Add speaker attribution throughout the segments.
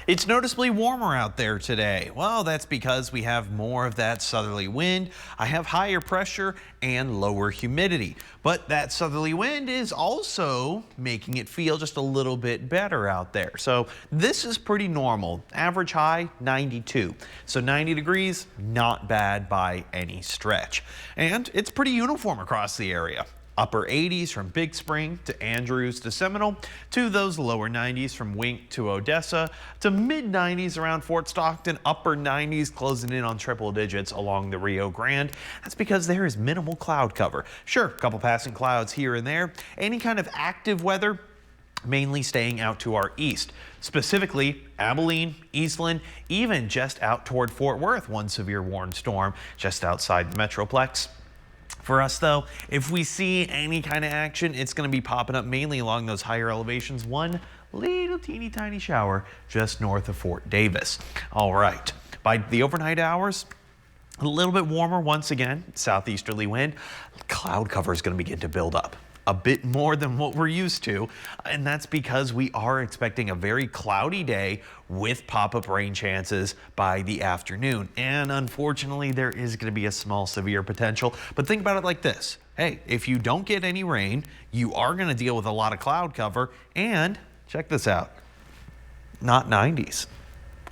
Speaker 1: It's noticeably warmer out there today. Well, that's because we have more of that southerly wind. I have higher pressure and lower humidity. But that southerly wind is also making it feel just a little bit better out there. So this is pretty normal. Average high 92. So 90 degrees, not bad by any stretch. And it's pretty uniform across the area. Upper 80s from Big Spring to Andrews to Seminole, to those lower 90s from Wink to Odessa, to mid 90s around Fort Stockton, upper 90s closing in on triple digits along the Rio Grande. That's because there is minimal cloud cover. Sure, a couple passing clouds here and there. Any kind of active weather mainly staying out to our east, specifically Abilene, Eastland, even just out toward Fort Worth. One severe warned storm just outside the Metroplex. For us, though, if we see any kind of action, it's going to be popping up mainly along those higher elevations. One little teeny tiny shower just north of Fort Davis. All right, by the overnight hours, a little bit warmer once again, southeasterly wind. Cloud cover is going to begin to build up. A bit more than what we're used to, and that's because we are expecting a very cloudy day with pop-up rain chances by the afternoon. And unfortunately, there is going to be a small severe potential. But think about it like this. Hey, if you don't get any rain, you are going to deal with a lot of cloud cover. And check this out, not 90s.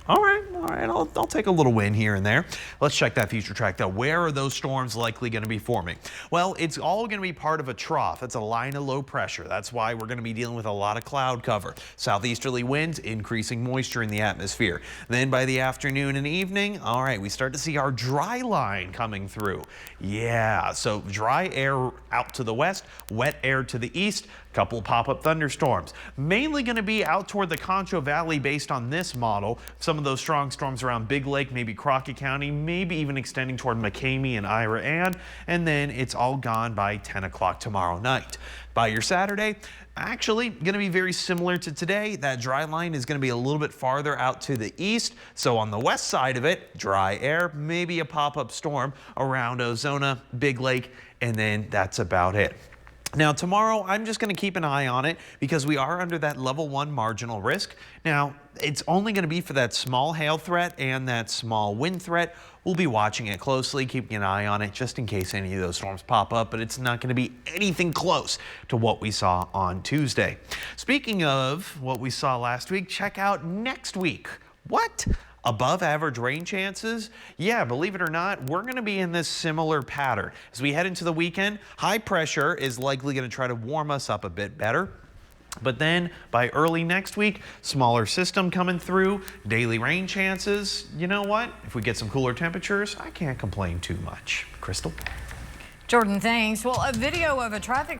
Speaker 1: All right, I'll take a little win here and there. Let's check that future track though. Where are those storms likely going to be forming? Well, it's all going to be part of a trough. It's a line of low pressure. That's why we're going to be dealing with a lot of cloud cover. Southeasterly winds, increasing moisture in the atmosphere. Then by the afternoon and evening, all right, we start to see our dry line coming through. Yeah, so dry air out to the west, wet air to the east. Couple pop-up thunderstorms, mainly going to be out toward the Concho Valley based on this model. Some of those strong storms around Big Lake, maybe Crockett County, maybe even extending toward McCamey and Ira Ann, and then it's all gone by 10 o'clock tomorrow night. By your Saturday, actually going to be very similar to today. That dry line is going to be a little bit farther out to the east. So on the west side of it, dry air, maybe a pop-up storm around Ozona, Big Lake, and then that's about it. Now tomorrow, I'm just going to keep an eye on it because we are under that level 1 marginal risk. Now, it's only going to be for that small hail threat and that small wind threat. We'll be watching it closely, keeping an eye on it just in case any of those storms pop up, but it's not going to be anything close to what we saw on Tuesday. Speaking of what we saw last week, check out next week. What? Above average rain chances? Yeah, believe it or not, we're going to be in this similar pattern. As we head into the weekend, high pressure is likely going to try to warm us up a bit better. But then by early next week, smaller system coming through, daily rain chances. You know what? If we get some cooler temperatures, I can't complain too much. Crystal?
Speaker 2: Jordan, thanks. Well, a video of a traffic